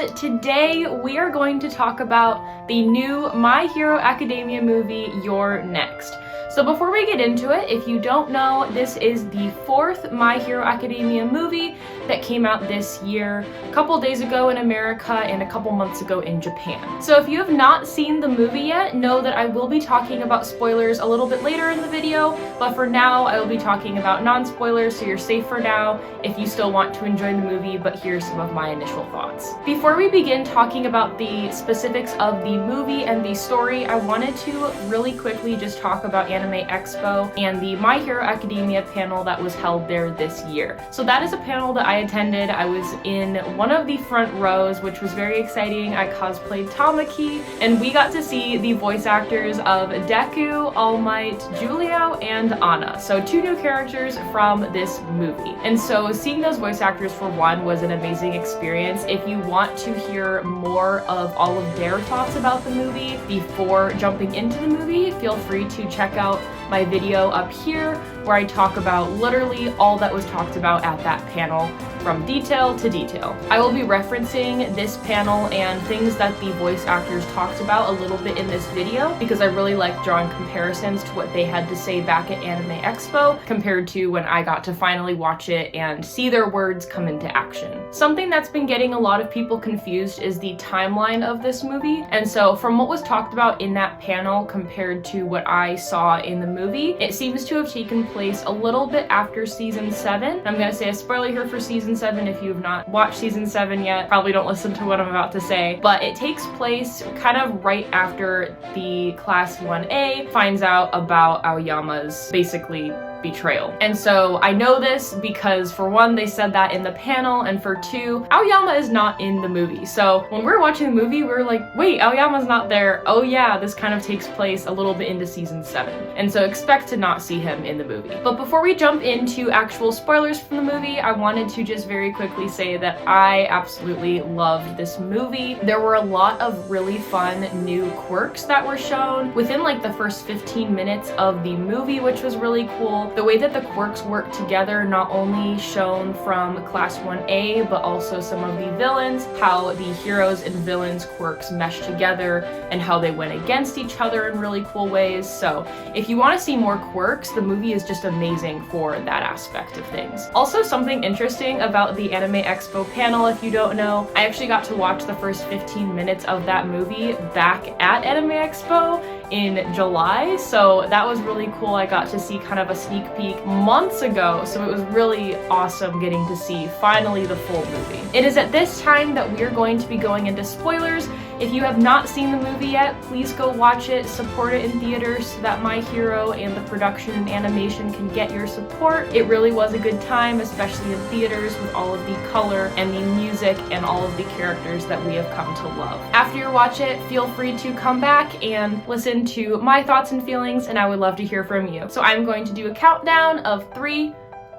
Today we are going to talk about the new My Hero Academia movie, You're Next. So before we get into it, if you don't know, this is the 4th My Hero Academia movie that came out this year, a couple days ago in America and a couple months ago in Japan. So if you have not seen the movie yet, know that I will be talking about spoilers a little bit later in the video, but for now I will be talking about non-spoilers, so you're safe for now if you still want to enjoy the movie, but here's some of my initial thoughts. Before we begin talking about the specifics of the movie and the story, I wanted to really quickly just talk about Anime Expo and the My Hero Academia panel that was held there this year. So that is a panel that I attended. I was in one of the front rows, which was very exciting. I cosplayed Tamaki, and we got to see the voice actors of Deku, All Might, Julio, and Anna. So 2 new characters from this movie. And so seeing those voice actors for one was an amazing experience. If you want to hear more of all of their thoughts about the movie before jumping into the movie, feel free to check out my video up here where I talk about literally all that was talked about at that panel from detail to detail. I will be referencing this panel and things that the voice actors talked about a little bit in this video because I really like drawing comparisons to what they had to say back at Anime Expo compared to when I got to finally watch it and see their words come into action. Something that's been getting a lot of people confused is the timeline of this movie, and so from what was talked about in that panel compared to what I saw in the movie, it seems to have taken place a little bit after season 7. I'm gonna say a spoiler here for season 7 if you have not watched season 7 yet. Probably don't listen to what I'm about to say, but it takes place kind of right after the Class 1A finds out about Aoyama's basically betrayal. And so I know this because for one, they said that in the panel, and for 2, Aoyama is not in the movie. So when we're watching the movie, we're like, wait, Aoyama's not there. Oh yeah, this kind of takes place a little bit into season 7. And so expect to not see him in the movie. But before we jump into actual spoilers from the movie, I wanted to just very quickly say that I absolutely loved this movie. There were a lot of really fun new quirks that were shown within like the first 15 minutes of the movie, which was really cool. The way that the quirks work together, not only shown from Class 1A, but also some of the villains, how the heroes and villains quirks mesh together and how they went against each other in really cool ways. So if you want to see more quirks, the movie is just amazing for that aspect of things. Also, something interesting about the Anime Expo panel, if you don't know, I actually got to watch the first 15 minutes of that movie back at Anime Expo in July, so that was really cool. I got to see kind of a sneak peek months ago, so it was really awesome getting to see finally the full movie. It is at this time that we are going to be going into spoilers. If you have not seen the movie yet, please go watch it, support it in theaters so that My Hero and the production and animation can get your support. It really was a good time, especially in theaters with all of the color and the music and all of the characters that we have come to love. After you watch it, feel free to come back and listen to my thoughts and feelings, and I would love to hear from you. So I'm going to do a countdown of 3,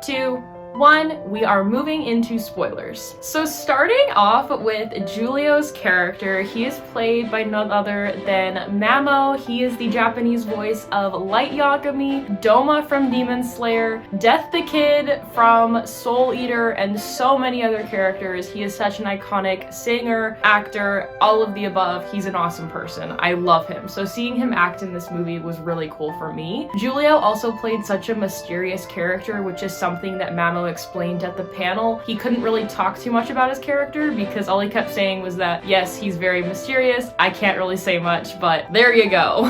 2, 1, we are moving into spoilers. So starting off with Julio's character, he is played by none other than Mamo. He is the Japanese voice of Light Yagami, Doma from Demon Slayer, Death the Kid from Soul Eater, and so many other characters. He is such an iconic singer, actor, all of the above. He's an awesome person. I love him. So seeing him act in this movie was really cool for me. Julio also played such a mysterious character, which is something that Mamo explained at the panel. He couldn't really talk too much about his character because all he kept saying was that, yes, he's very mysterious. I can't really say much, but there you go.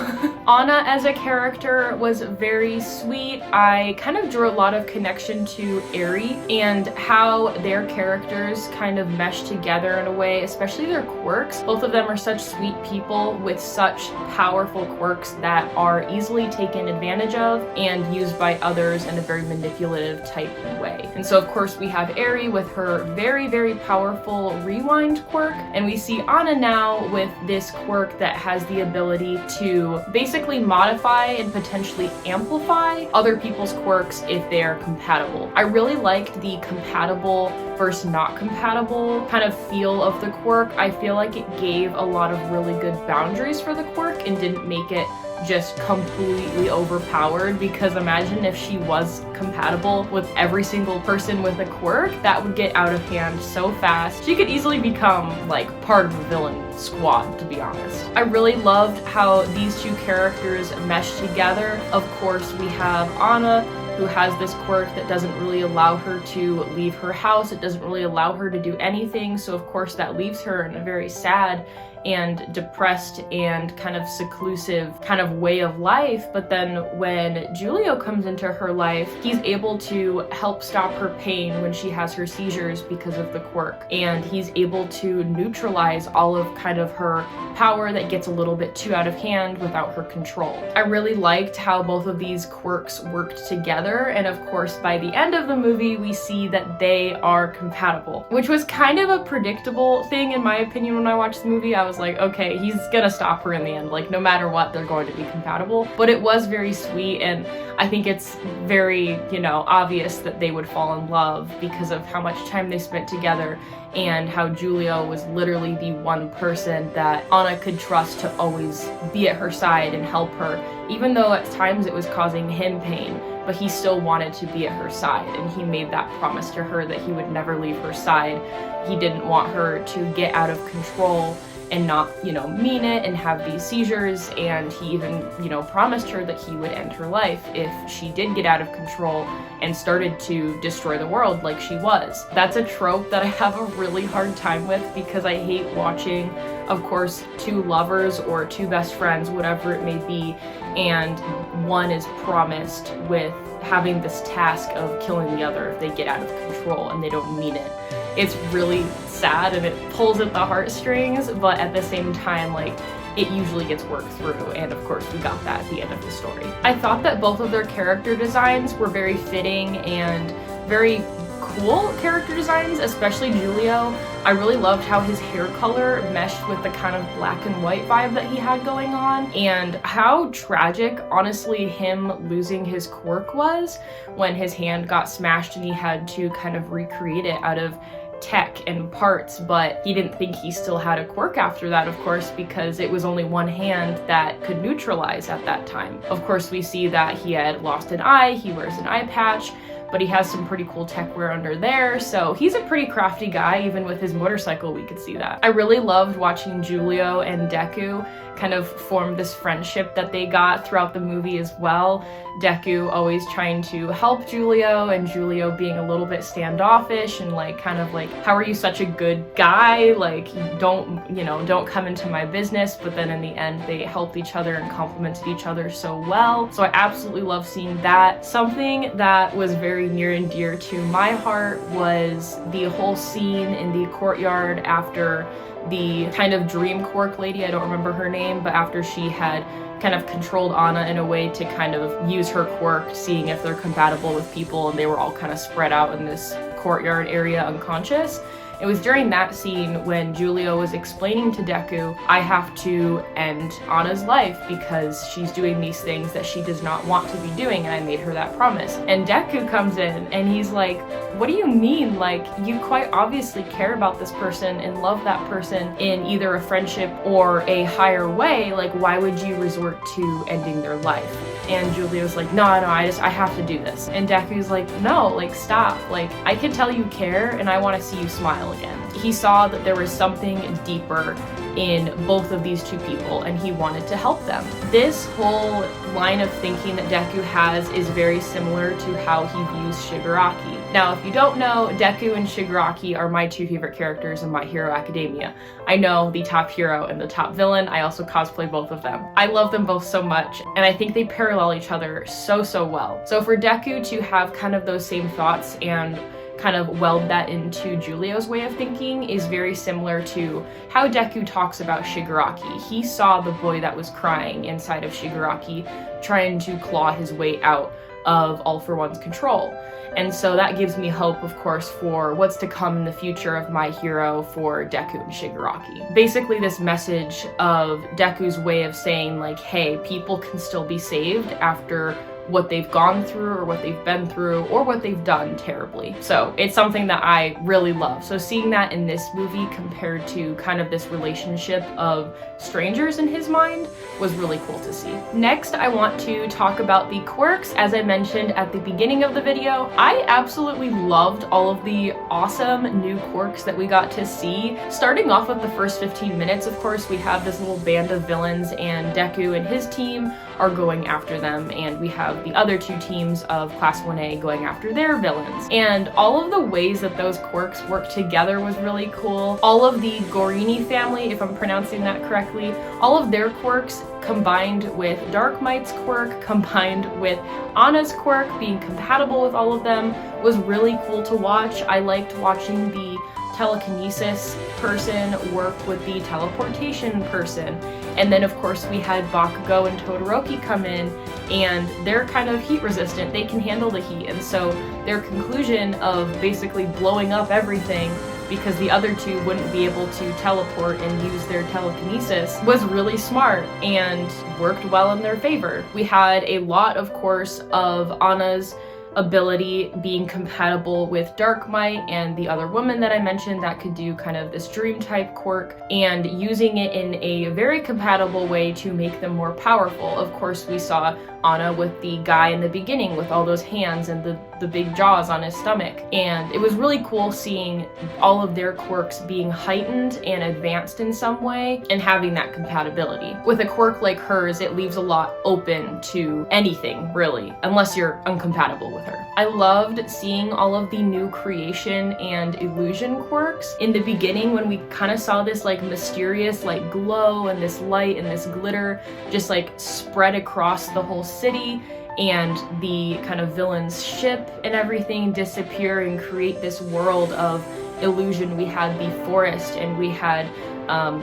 Anna as a character was very sweet. I kind of drew a lot of connection to Eri and how their characters kind of mesh together in a way, especially their quirks. Both of them are such sweet people with such powerful quirks that are easily taken advantage of and used by others in a very manipulative type way. And so of course we have Eri with her very, very powerful rewind quirk, and we see Anna now with this quirk that has the ability to basically modify and potentially amplify other people's quirks if they're compatible. I really liked the compatible versus not compatible kind of feel of the quirk. I feel like it gave a lot of really good boundaries for the quirk and didn't make it just completely overpowered, because imagine if she was compatible with every single person with a quirk. That would get out of hand so fast. She could easily become like part of a villain squad, to be honest. I really loved how these two characters mesh together. Of course, we have Anna, who has this quirk that doesn't really allow her to leave her house. It doesn't really allow her to do anything. So of course that leaves her in a very sad and depressed and kind of seclusive kind of way of life. But then when Julio comes into her life, he's able to help stop her pain when she has her seizures because of the quirk. And he's able to neutralize all of kind of her power that gets a little bit too out of hand without her control. I really liked how both of these quirks worked together. And of course, by the end of the movie, we see that they are compatible, which was kind of a predictable thing in my opinion. When I watched the movie, I was like, okay, he's gonna stop her in the end. Like, no matter what, they're going to be compatible. But it was very sweet, and I think it's very, you know, obvious that they would fall in love because of how much time they spent together, and how Julio was literally the one person that Anna could trust to always be at her side and help her, even though at times it was causing him pain. But he still wanted to be at her side, and he made that promise to her that he would never leave her side. He didn't want her to get out of control and not, you know, mean it and have these seizures, and he even, you know, promised her that he would end her life if she did get out of control and started to destroy the world like she was. That's a trope that I have a really hard time with, because I hate watching, of course, two lovers or two best friends, whatever it may be, and one is promised with having this task of killing the other if they get out of control and they don't mean it. It's really sad and it pulls at the heartstrings, but at the same time, like, it usually gets worked through, and of course we got that at the end of the story. I thought that both of their character designs were very fitting and very cool character designs, especially Julio. I really loved how his hair color meshed with the kind of black and white vibe that he had going on, and how tragic, honestly, him losing his quirk was when his hand got smashed and he had to kind of recreate it out of tech and parts. But he didn't think he still had a quirk after that, of course, because it was only one hand that could neutralize at that time. Of course, we see that he had lost an eye, he wears an eye patch, but he has some pretty cool tech wear under there, so he's a pretty crafty guy. Even with his motorcycle, we could see that. I really loved watching Julio and Deku kind of form this friendship that they got throughout the movie as well. Deku always trying to help Julio, and Julio being a little bit standoffish and like kind of like, how are you such a good guy? Like, don't come into my business. But then in the end, they helped each other and complimented each other so well. So I absolutely love seeing that. Something that was very near and dear to my heart was the whole scene in the courtyard after the kind of dream quirk lady, I don't remember her name, but after she had kind of controlled Anna in a way to kind of use her quirk, seeing if they're compatible with people, and they were all kind of spread out in this courtyard area unconscious. It was during that scene when Julio was explaining to Deku, I have to end Anna's life because she's doing these things that she does not want to be doing, and I made her that promise. And Deku comes in and he's like, what do you mean? Like, you quite obviously care about this person and love that person in either a friendship or a higher way. Like, why would you resort to ending their life? And Julio's like, no, I have to do this. And Deku's like, no, like, stop. Like, I can tell you care and I want to see you smile again. He saw that there was something deeper in both of these two people, and he wanted to help them. This whole line of thinking that Deku has is very similar to how he views Shigaraki. Now, if you don't know, Deku and Shigaraki are my two favorite characters in My Hero Academia. I know, the top hero and the top villain. I also cosplay both of them. I love them both so much, and I think they parallel each other so well. So for Deku to have kind of those same thoughts and kind of weld that into Julio's way of thinking is very similar to how Deku talks about Shigaraki. He saw the boy that was crying inside of Shigaraki trying to claw his way out of All for One's control. And so that gives me hope, of course, for what's to come in the future of My Hero for Deku and Shigaraki. Basically, this message of Deku's way of saying, like, hey, people can still be saved after what they've gone through or what they've been through or what they've done terribly. So it's something that I really love. So seeing that in this movie compared to kind of this relationship of strangers in his mind was really cool to see. Next, I want to talk about the quirks. As I mentioned at the beginning of the video, I absolutely loved all of the awesome new quirks that we got to see. Starting off with the first 15 minutes, of course, we have this little band of villains, and Deku and his team are going after them, and we have the other two teams of Class 1A going after their villains. And all of the ways that those quirks work together was really cool. All of the Gorini family, if I'm pronouncing that correctly, all of their quirks combined with Dark Might's quirk, combined with Anna's quirk, being compatible with all of them, was really cool to watch. I liked watching the telekinesis person work with the teleportation person. And then of course we had Bakugo and Todoroki come in, and they're kind of heat resistant. They can handle the heat, and so their conclusion of basically blowing up everything because the other two wouldn't be able to teleport and use their telekinesis was really smart and worked well in their favor. We had a lot, of course, of Anna's ability being compatible with Dark Might and the other woman that I mentioned that could do kind of this dream type quirk, and using it in a very compatible way to make them more powerful. Of course, we saw Anna with the guy in the beginning with all those hands and the big jaws on his stomach, and it was really cool seeing all of their quirks being heightened and advanced in some way and having that compatibility. With a quirk like hers, it leaves a lot open to anything really, unless you're incompatible with her. I loved seeing all of the new creation and illusion quirks. In the beginning, when we kind of saw this like mysterious like glow and this light and this glitter just like spread across the whole city, and the kind of villain's ship and everything disappear and create this world of illusion. We had the forest, and we had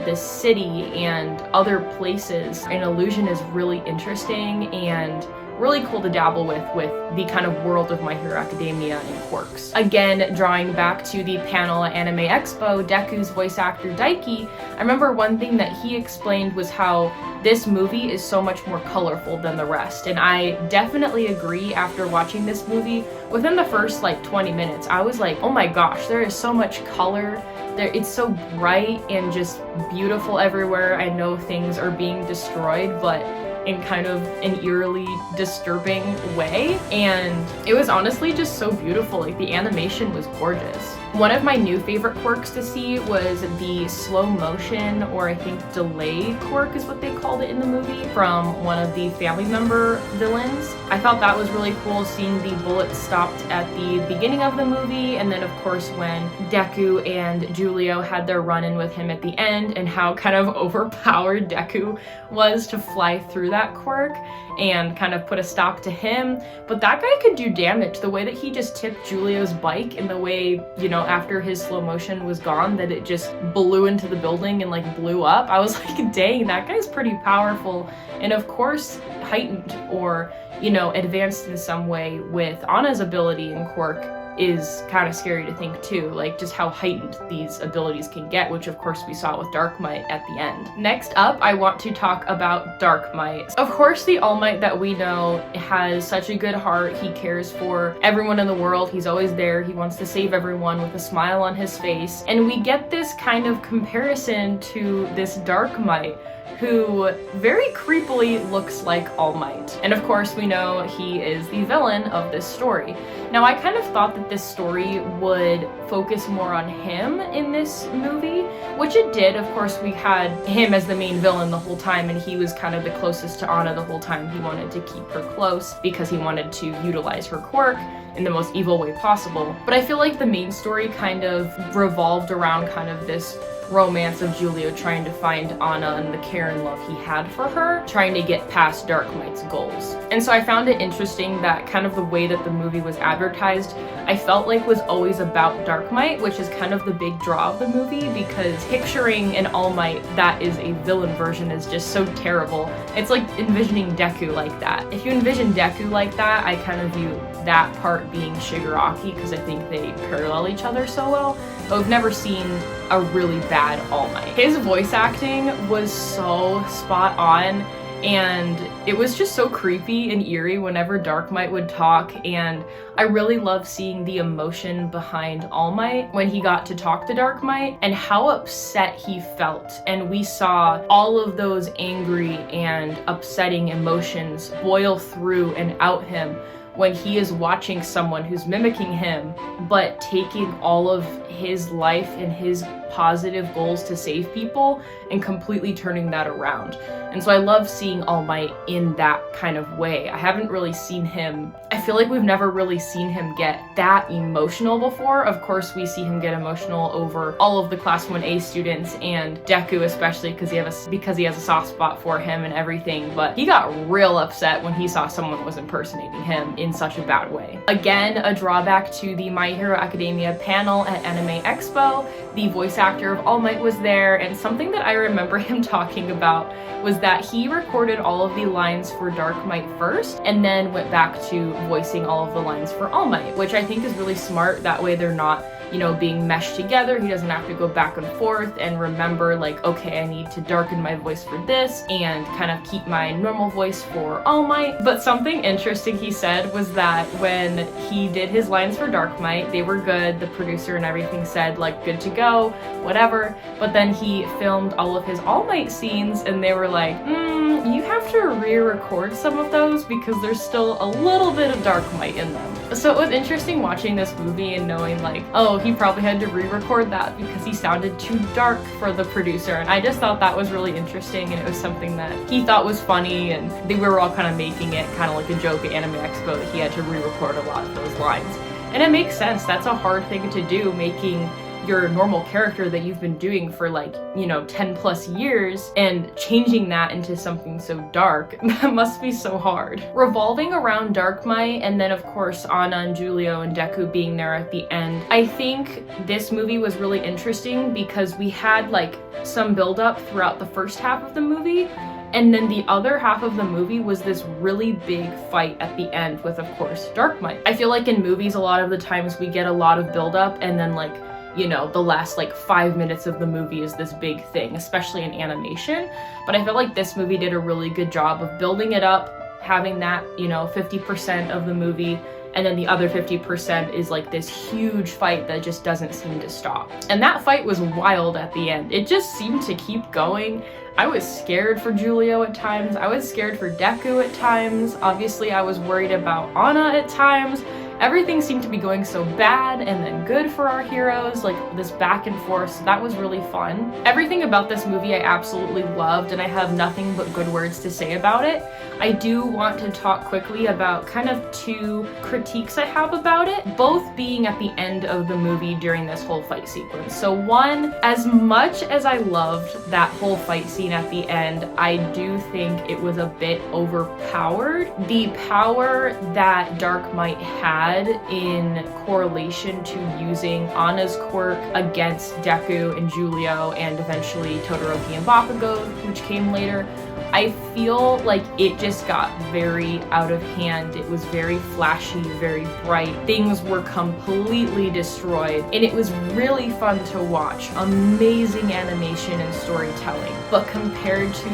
this city and other places. And illusion is really interesting and really cool to dabble with the kind of world of My Hero Academia and quirks. Again, drawing back to the panel at Anime Expo, Deku's voice actor Daiki, I remember one thing that he explained was how this movie is so much more colorful than the rest. And I definitely agree. After watching this movie, within the first like 20 minutes, I was like, oh my gosh, there is so much color. It's so bright and just beautiful everywhere. I know things are being destroyed, but in kind of an eerily disturbing way, and it was honestly just so beautiful. Like, the animation was gorgeous. One of my new favorite quirks to see was the slow motion, or I think delay quirk is what they called it in the movie, from one of the family member villains. I thought that was really cool, seeing the bullets stopped at the beginning of the movie, and then of course when Deku and Julio had their run-in with him at the end, and how kind of overpowered Deku was to fly through that quirk and kind of put a stop to him. But that guy could do damage. The way that he just tipped Julio's bike, and the way, you know, after his slow motion was gone, that it just blew into the building and like blew up. I was like, dang, that guy's pretty powerful. And of course, heightened or, you know, advanced in some way with Anna's ability and quirk is kind of scary to think too, like just how heightened these abilities can get, which of course we saw with Dark Might at the end. Next up, I want to talk about Dark Might. Of course, the All Might that we know has such a good heart. He cares for everyone in the world. He's always there. He wants to save everyone with a smile on his face. And we get this kind of comparison to this Dark Might, who very creepily looks like All Might. And of course, we know he is the villain of this story. Now, I kind of thought that this story would focus more on him in this movie, which it did. Of course, we had him as the main villain the whole time, and he was kind of the closest to Anna the whole time. He wanted to keep her close because he wanted to utilize her quirk in the most evil way possible. But I feel like the main story kind of revolved around kind of this romance of Julio trying to find Anna and the care and love he had for her, trying to get past Dark Might's goals. And so I found it interesting that kind of the way that the movie was advertised, I felt like was always about Dark Might, which is kind of the big draw of the movie, because picturing an All Might that is a villain version is just so terrible. It's like envisioning Deku like that. If you envision Deku like that, I kind of view that part being Shigaraki, because I think they parallel each other so well, but we've never seen a really bad All Might. His voice acting was so spot on, and it was just so creepy and eerie whenever Dark Might would talk, and I really love seeing the emotion behind All Might when he got to talk to Dark Might and how upset he felt. And we saw all of those angry and upsetting emotions boil through and out him when he is watching someone who's mimicking him, but taking all of his life and his positive goals to save people and completely turning that around. And so I love seeing All Might in that kind of way. I haven't really seen him, I feel like we've never really seen him get that emotional before. Of course, we see him get emotional over all of the Class 1A students and Deku especially because he has a soft spot for him and everything, but he got real upset when he saw someone was impersonating him in such a bad way. Again, a drawback to the My Hero Academia panel at Anime Expo, the voice actor of All Might was there, and something that I remember him talking about was that he recorded all of the lines for Dark Might first and then went back to voicing all of the lines for All Might, which I think is really smart. That way they're not, you know, being meshed together. He doesn't have to go back and forth and remember like, okay, I need to darken my voice for this and kind of keep my normal voice for All Might. But something interesting he said was that when he did his lines for Dark Might, they were good. The producer and everything said like, good to go, whatever. But then he filmed all of his All Might scenes and they were like, you have to re-record some of those because there's still a little bit of Dark Might in them. So it was interesting watching this movie and knowing like, oh, he probably had to re-record that because he sounded too dark for the producer. And I just thought that was really interesting, and it was something that he thought was funny, and we were all kind of making it kind of like a joke at Anime Expo that he had to re-record a lot of those lines. And it makes sense. That's a hard thing to do, making your normal character that you've been doing for like, you know, 10 plus years and changing that into something so dark. That must be so hard. Revolving around Dark Might and then of course Anna and Julio and Deku being there at the end, I think this movie was really interesting because we had like some build up throughout the first half of the movie, and then the other half of the movie was this really big fight at the end with, of course, Dark Might. I feel like in movies a lot of the times we get a lot of build up and then like, you know, the last like 5 minutes of the movie is this big thing, especially in animation. But I feel like this movie did a really good job of building it up, having that, you know, 50% of the movie, and then the other 50% is like this huge fight that just doesn't seem to stop. And that fight was wild at the end. It just seemed to keep going. I was scared for Julio at times. I was scared for Deku at times. Obviously, I was worried about Anna at times. Everything seemed to be going so bad and then good for our heroes, like this back and forth, so that was really fun. Everything about this movie I absolutely loved, and I have nothing but good words to say about it. I do want to talk quickly about kind of two critiques I have about it, both being at the end of the movie during this whole fight sequence. So one, as much as I loved that whole fight scene at the end, I do think it was a bit overpowered. The power that Dark Might had in correlation to using Anna's quirk against Deku and Julio and eventually Todoroki and Bakugo, which came later, I feel like it just got very out of hand. It was very flashy, very bright. Things were completely destroyed, and it was really fun to watch. Amazing animation and storytelling. But compared to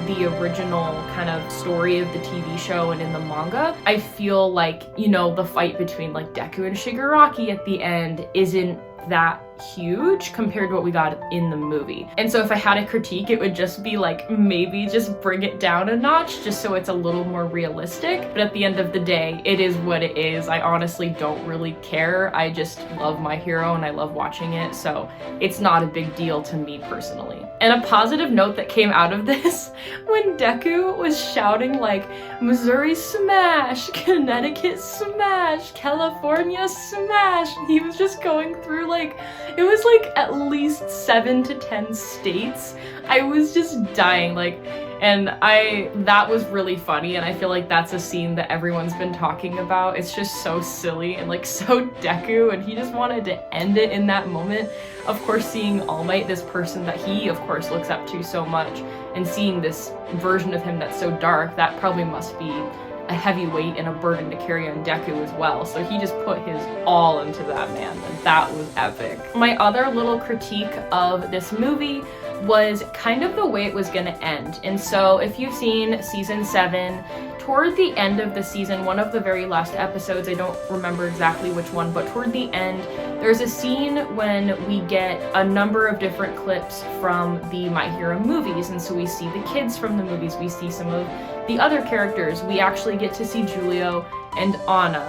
the original kind of story of the TV show and in the manga, I feel like, you know, the fight between like Deku and Shigaraki at the end isn't that huge compared to what we got in the movie. And so if I had a critique, it would just be like, maybe just bring it down a notch just so it's a little more realistic. But at the end of the day, it is what it is. I honestly don't really care. I just love My Hero and I love watching it, so it's not a big deal to me personally. And a positive note that came out of this, when Deku was shouting like, Missouri smash, Connecticut smash, California smash, he was just going through like, it was like at least 7 to 10 states. I was just dying, like, and that was really funny, and I feel like that's a scene that everyone's been talking about. It's just so silly and like so Deku, and he just wanted to end it in that moment. Of course, seeing All Might, this person that he of course looks up to so much, and seeing this version of him that's so dark, that probably must be a heavy weight and a burden to carry on Deku as well. So he just put his all into that man, and that was epic. My other little critique of this movie was kind of the way it was gonna end. And so if you've seen season 7, toward the end of the season, one of the very last episodes, I don't remember exactly which one, but toward the end, there's a scene when we get a number of different clips from the My Hero movies. And so we see the kids from the movies, we see some of the other characters, we actually get to see Julio and Anna.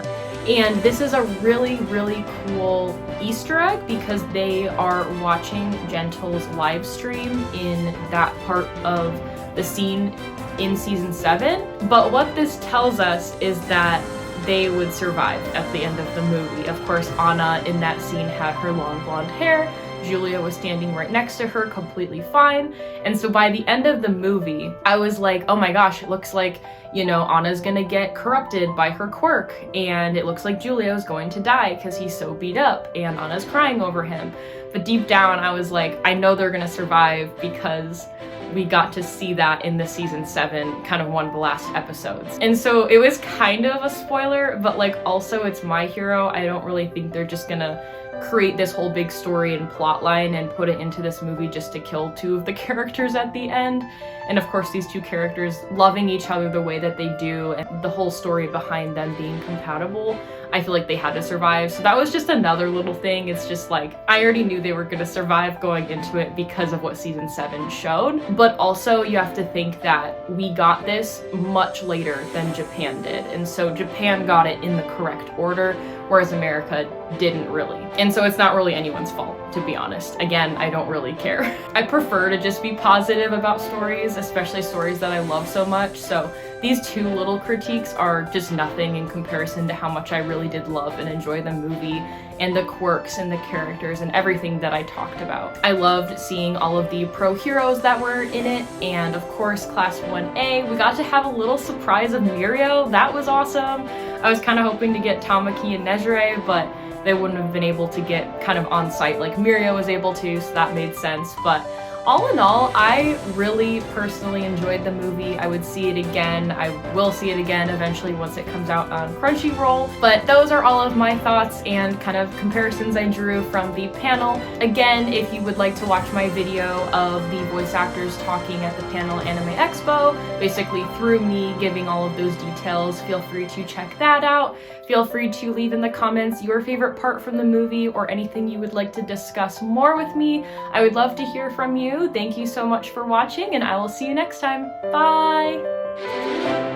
And this is a really, really cool Easter egg because they are watching Gentle's live stream in that part of the scene in season 7. But what this tells us is that they would survive at the end of the movie. Of course, Anna in that scene had her long blonde hair. Julia was standing right next to her, completely fine. And so by the end of the movie, I was like, oh my gosh, it looks like, you know, Anna's gonna get corrupted by her quirk, and it looks like Julio's going to die because he's so beat up, and Anna's crying over him. But deep down, I was like, I know they're gonna survive because we got to see that in the season 7, kind of one of the last episodes. And so it was kind of a spoiler, but like also it's My Hero. I don't really think they're just gonna create this whole big story and plot line and put it into this movie just to kill 2 of the characters at the end. And of course these 2 characters loving each other the way that they do, and the whole story behind them being compatible, I feel like they had to survive. So that was just another little thing. It's just like, I already knew they were gonna survive going into it because of what season 7 showed. But also you have to think that we got this much later than Japan did. And so Japan got it in the correct order, whereas America didn't really. And so it's not really anyone's fault, to be honest. Again, I don't really care. I prefer to just be positive about stories, especially stories that I love so much. So these 2 little critiques are just nothing in comparison to how much I really did love and enjoy the movie and the quirks and the characters and everything that I talked about. I loved seeing all of the pro heroes that were in it, and of course Class 1A. We got to have a little surprise of Mirio. That was awesome. I was kind of hoping to get Tamaki and Nejire, but they wouldn't have been able to get kind of on site like Mirio was able to, so that made sense. But all in all, I really personally enjoyed the movie. I would see it again. I will see it again eventually once it comes out on Crunchyroll. But those are all of my thoughts and kind of comparisons I drew from the panel. Again, if you would like to watch my video of the voice actors talking at the panel Anime Expo, basically through me giving all of those details, feel free to check that out. Feel free to leave in the comments your favorite part from the movie or anything you would like to discuss more with me. I would love to hear from you. Thank you so much for watching, and I will see you next time. Bye!